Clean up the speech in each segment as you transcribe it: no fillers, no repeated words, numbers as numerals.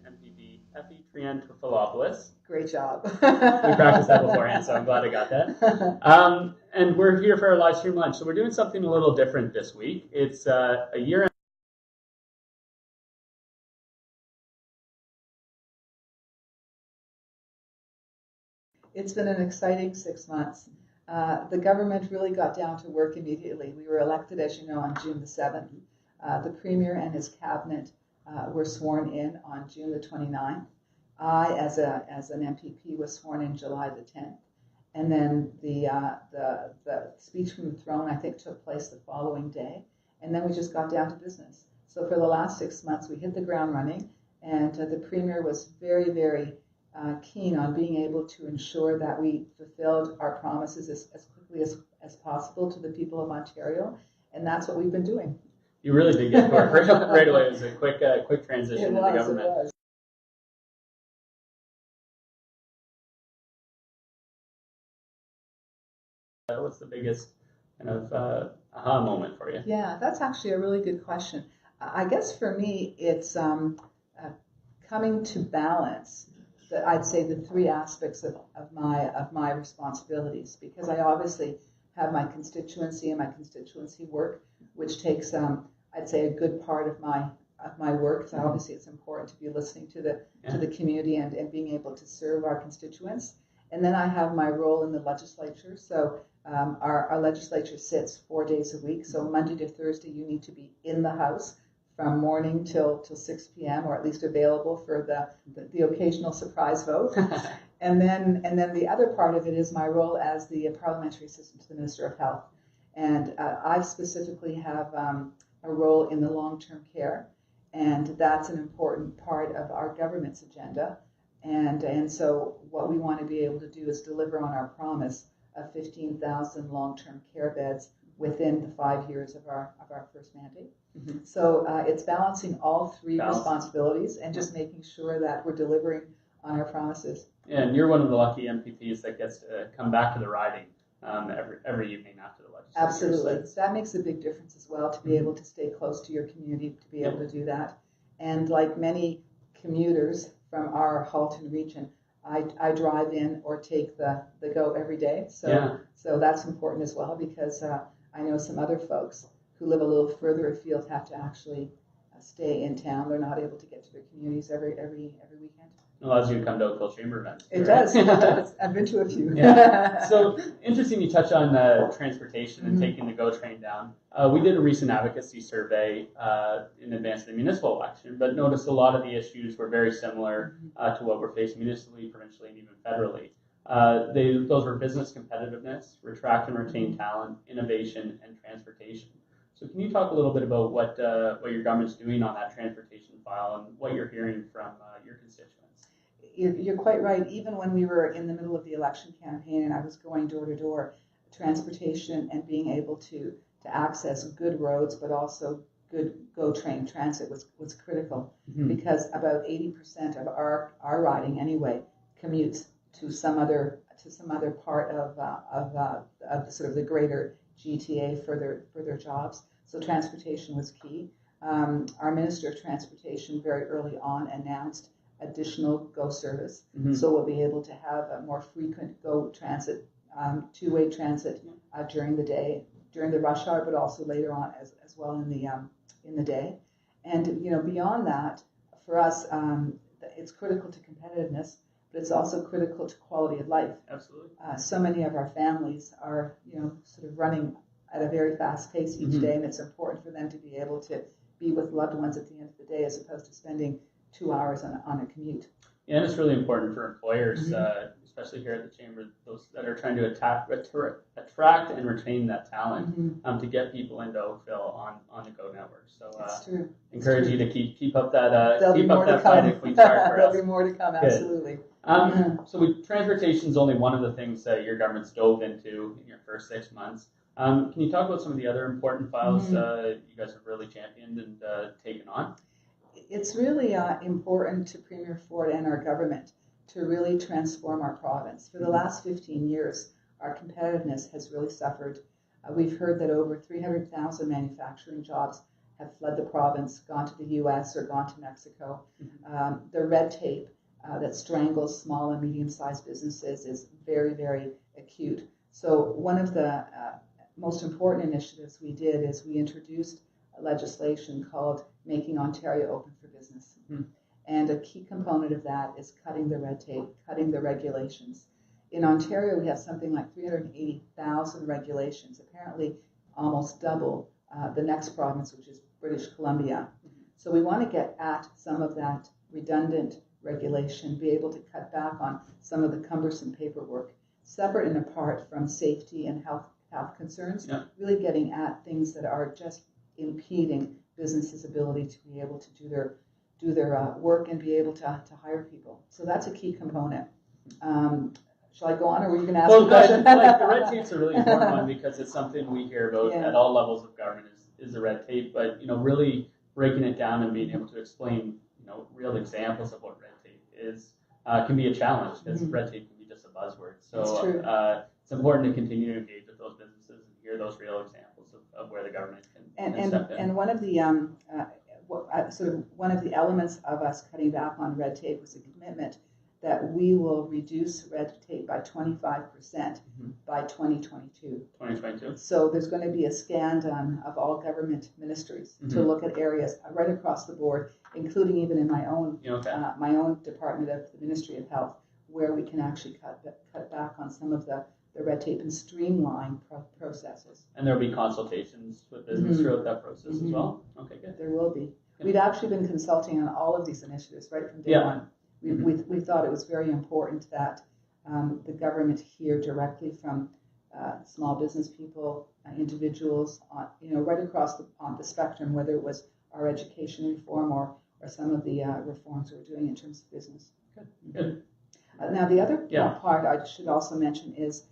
MPP Effie Triantafilopoulos. Great job. We practiced that beforehand, so I'm glad I got that. And we're here for our live stream lunch. So we're doing something a little different this week. It's a year. It's been an exciting 6 months. The government really got down to work immediately. We were elected, as you know, on June the 7th. The Premier and his cabinet were sworn in on June the 29th. I, as an MPP, was sworn in July the 10th. And then the speech from the throne, I think, took place the following day. And then we just got down to business. So for the last 6 months, we hit the ground running. And the Premier was very, very keen on being able to ensure that we fulfilled our promises as quickly as possible to the people of Ontario. And that's what we've been doing. You really did get to work right away. It was a quick transition to the government. It was. What's the biggest kind of aha moment for you? Yeah, that's actually a really good question. I guess for me, it's coming to balance. I'd say the three aspects of my responsibilities, because I obviously have my constituency and my constituency work, which takes I'd say a good part of my work. So obviously it's important to be listening to the community and being able to serve our constituents. And then I have my role in the legislature. So our legislature sits 4 days a week. So Monday to Thursday you need to be in the House from morning till 6 p.m. or at least available for the occasional surprise vote. and then the other part of it is my role as the parliamentary assistant to the Minister of Health. And I specifically have a role in the long-term care, and that's an important part of our government's agenda. And so what we want to be able to do is deliver on our promise of 15,000 long-term care beds within the 5 years of our first mandate. Mm-hmm. So it's balancing all three responsibilities and just making sure that we're delivering on our promises. Yeah, and you're one of the lucky MPPs that gets to come back to the riding every evening after the legislature. Absolutely. So that makes a big difference as well, to be able to stay close to your community, to be able to do that. And like many commuters from our Halton region, I drive in or take the GO every day. So that's important as well, because I know some other folks who live a little further afield have to actually stay in town. They're not able to get to their communities every weekend. It allows you to come to Oakville Chamber events. It does. It does. I've been to a few. Yeah. So interesting you touch on transportation and taking the GO train down. We did a recent advocacy survey in advance of the municipal election, but noticed a lot of the issues were very similar to what we're facing municipally, provincially, and even federally. Those were business competitiveness, attract and retain talent, innovation, and transportation. So can you talk a little bit about what your government's doing on that transportation file and what you're hearing from your constituents? You're quite right. Even when we were in the middle of the election campaign and I was going door to door, transportation and being able to access good roads but also good GO train transit was critical, because about 80% of our riding anyway commutes to some other part of sort of the greater GTA for their jobs. So transportation was key. Our Minister of Transportation very early on announced additional GO service. So we'll be able to have a more frequent GO transit, two-way transit during the day, during the rush hour, but also later on as well in the day. And beyond that, for us, it's critical to competitiveness, but it's also critical to quality of life. Absolutely. So many of our families are sort of running at a very fast pace each day, and it's important for them to be able to be with loved ones at the end of the day, as opposed to spending 2 hours on a commute. Yeah, and it's really important for employers, especially here at the Chamber, those that are trying to attract and retain that talent, to get people into Oakville on the GO network. So encourage you to keep up that fight if we start for us. There'll be more to come, absolutely. So transportation is only one of the things that your government's dove into in your first 6 months. Can you talk about some of the other important files you guys have really championed and taken on? It's really important to Premier Ford and our government to really transform our province. For the last 15 years, our competitiveness has really suffered. We've heard that over 300,000 manufacturing jobs have fled the province, gone to the U.S. or gone to Mexico. The red tape that strangles small and medium-sized businesses is very, very acute. So one of the most important initiatives we did is we introduced legislation called Making Ontario Open for Business. And a key component of that is cutting the red tape, cutting the regulations. In Ontario, we have something like 380,000 regulations, apparently almost double the next province, which is British Columbia. So we want to get at some of that redundant regulation, be able to cut back on some of the cumbersome paperwork, separate and apart from safety and health concerns, really getting at things that are just impeding businesses' ability to be able to do their work and be able to hire people. So that's a key component. Shall I go on, or were you going to ask a question? Like the red tape's a really important one because it's something we hear about at all levels of government is the red tape. But really breaking it down and being able to explain real examples of what red tape is can be a challenge because red tape can be just a buzzword. So it's important to continue to engage with those businesses and hear those real examples of where the government can step in. And one of the one of the elements of us cutting back on red tape was a commitment that we will reduce red tape by 25% by 2022. 2022. So there's going to be a scan done of all government ministries to look at areas right across the board, including even in my own department of the Ministry of Health, where we can actually cut back on some of the red tape and streamline processes. And there'll be consultations with business throughout that process as well? Okay, good. There will be. We've actually been consulting on all of these initiatives right from day one. We thought it was very important that the government hear directly from small business people, individuals, right across on the spectrum, whether it was our education reform or some of the reforms we're doing in terms of business. Good. Now, the other part I should also mention is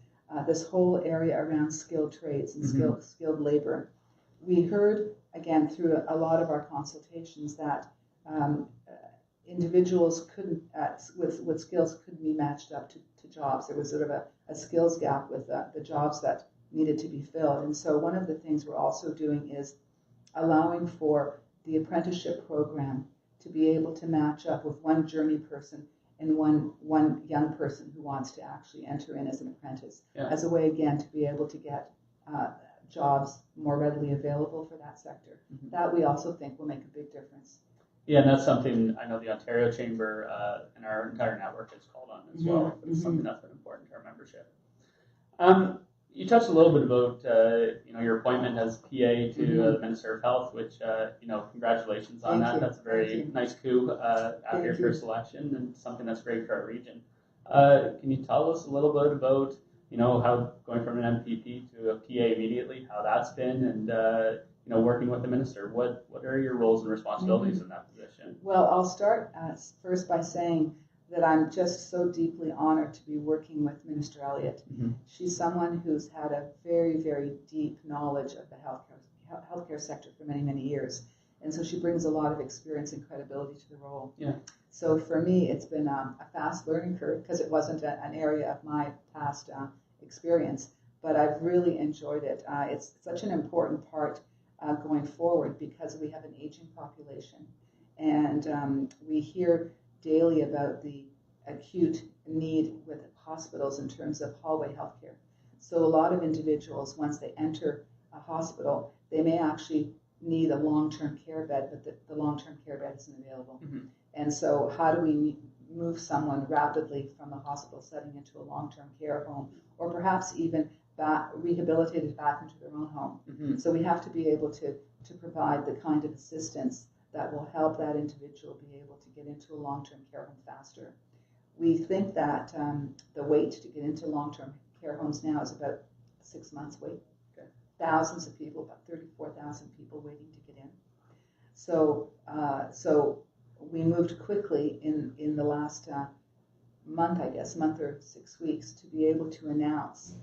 this whole area around skilled trades and skilled labor. We heard, again, through a lot of our consultations that individuals couldn't, with skills couldn't be matched up to jobs. There was sort of a skills gap with the jobs that needed to be filled. And so one of the things we're also doing is allowing for the apprenticeship program to be able to match up with one journey person and one young person who wants to actually enter in as an apprentice, as a way, again, to be able to get jobs more readily available for that sector. That we also think will make a big difference. Yeah, and that's something I know the Ontario Chamber and our entire network has called on as well. It's something that's been important to our membership. You touched a little bit about your appointment as PA to the Minister of Health, which congratulations on that. That's a very nice coup after your first election, and something that's great for our region. Can you tell us a little bit about how going from an MPP to a PA immediately, how that's been, and working with the minister? What are your roles and responsibilities in that position? Well, I'll start first by saying that I'm just so deeply honored to be working with Minister Elliott. She's someone who's had a very, very deep knowledge of the healthcare sector for many, many years. And so she brings a lot of experience and credibility to the role. So for me, it's been a fast learning curve because it wasn't an area of my past experience, but I've really enjoyed it. It's such an important part going forward because we have an aging population, and we hear daily about the acute need with hospitals in terms of hallway healthcare. So a lot of individuals, once they enter a hospital, they may actually need a long-term care bed, but the long-term care bed isn't available. And so how do we move someone rapidly from the hospital setting into a long-term care home, or perhaps even rehabilitated back into their own home? So we have to be able to provide the kind of assistance that will help that individual be able to get into a long-term care home faster. We think that the wait to get into long-term care homes now is about 6 months wait. Thousands of people, about 34,000 people waiting to get in. So we moved quickly in the last month or 6 weeks to be able to announce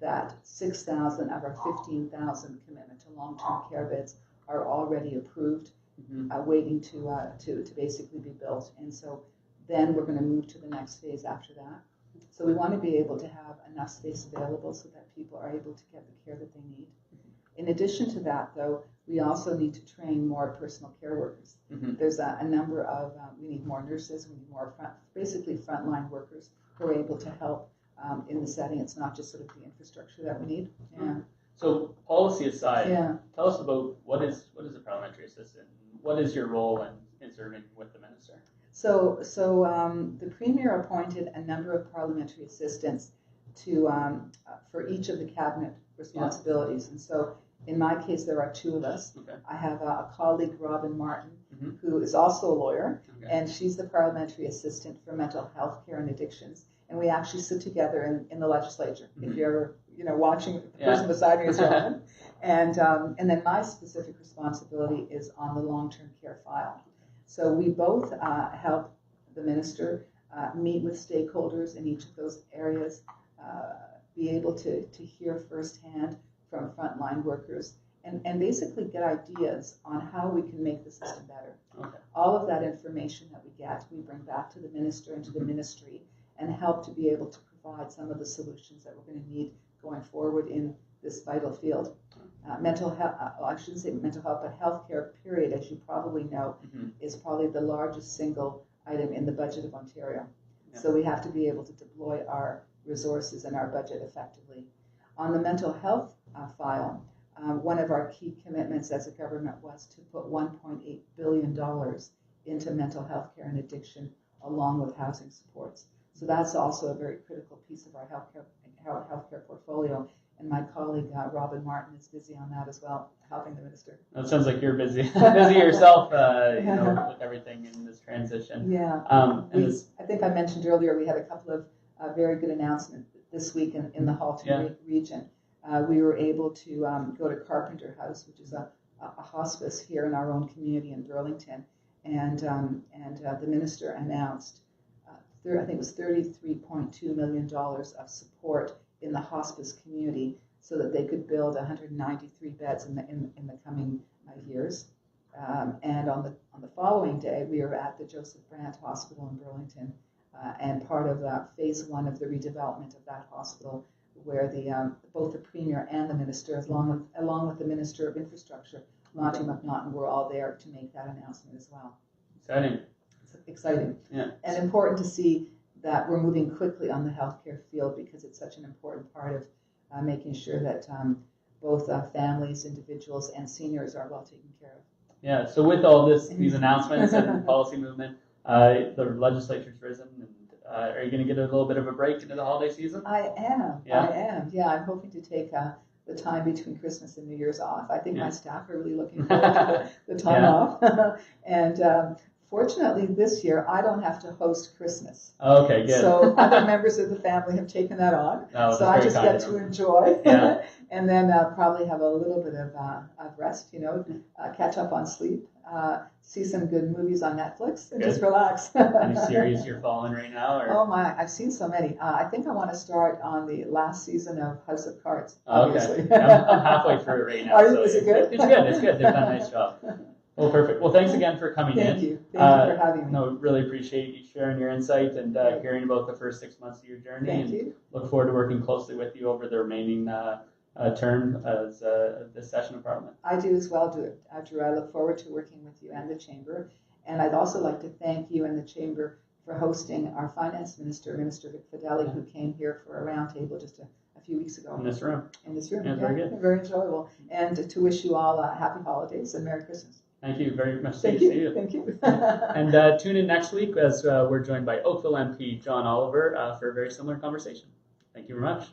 that 6,000 of our 15,000 commitment to long-term care beds are already approved, waiting to basically be built. And so then we're going to move to the next phase after that. So we want to be able to have enough space available so that people are able to get the care that they need. In addition to that, though, we also need to train more personal care workers. Mm-hmm. There's a number of, we need more nurses, we need more basically frontline workers who are able to help in the setting. It's not just sort of the infrastructure that we need. Yeah. So policy aside, Yeah. tell us about what is a parliamentary assistant? What is your role in serving with the minister? So the Premier appointed a number of parliamentary assistants to for each of the cabinet responsibilities. And so in my case, there are two of us. Okay. I have a colleague, Robin Martin, Mm-hmm. who is also a lawyer, Okay. and she's the parliamentary assistant for mental health care and addictions. And we actually sit together in the legislature. Mm-hmm. If you're watching, the Yeah. person beside me is Robin. And then my specific responsibility is on the long-term care file. So we both help the minister meet with stakeholders in each of those areas, be able to hear firsthand from frontline workers, and basically get ideas on how we can make the system better. Okay. All of that information that we get, we bring back to the minister and to the ministry and help to be able to provide some of the solutions that we're going to need going forward in this vital field. Mental health, I shouldn't say mental health, but healthcare, period, as you probably know, Mm-hmm. is probably the largest single item in the budget of Ontario. Yeah. So we have to be able to deploy our resources and our budget effectively. On the mental health file, one of our key commitments as a government was to put $1.8 billion into mental health care and addiction along with housing supports. So that's also a very critical piece of our healthcare portfolio. And my colleague, Robin Martin, is busy on that as well, helping the minister. It sounds like you're busy yourself, with everything in this transition. Yeah. I think I mentioned earlier we had a couple of very good announcements this week in the Halton region. We were able to go to Carpenter House, which is a hospice here in our own community in Burlington, and the minister announced, I think it was $33.2 million of support in the hospice community, so that they could build 193 beds in the coming years. And on the following day, we were at the Joseph Brant Hospital in Burlington, and part of phase one of the redevelopment of that hospital, where both the Premier and the Minister, along with the Minister of Infrastructure, Monty McNaughton, were all there to make that announcement as well. Exciting. It's exciting. Yeah. And important to see that we're moving quickly on the healthcare field, because it's such an important part of making sure that both families, individuals, and seniors are well taken care of. Yeah. So with all these announcements and policy movement, the legislature's risen. And, are you going to get a little bit of a break into the holiday season? I am. Yeah? I am. Yeah, I'm hoping to take the time between Christmas and New Year's off. I think my staff are really looking forward to the time off. And fortunately, this year, I don't have to host Christmas. Okay, good. So other members of the family have taken that on. Oh, so I just get to enjoy. Yeah. And then probably have a little bit of rest, catch up on sleep, see some good movies on Netflix, and just relax. Any series you're following right now? Or? Oh my, I've seen so many. I think I want to start on the last season of House of Cards, obviously. Okay. I'm halfway through it right now. Is it good? It's good. It's good. They've done a nice job. Well, perfect. Well, thanks again for coming in. Thank you. Thank you for having me. No, really appreciate you sharing your insight and hearing about the first 6 months of your journey. Thank you. Look forward to working closely with you over the remaining term as this session of Parliament. I do as well, Drew. I look forward to working with you and the Chamber. And I'd also like to thank you and the Chamber for hosting our Finance Minister, Minister Vic Fedeli, who came here for a roundtable just a few weeks ago. In this room. Yeah, very good. Very enjoyable. And to wish you all happy holidays and Merry Christmas. Thank you very much. Thank you. Thank you. And tune in next week as we're joined by Oakville MP John Oliver for a very similar conversation. Thank you very much.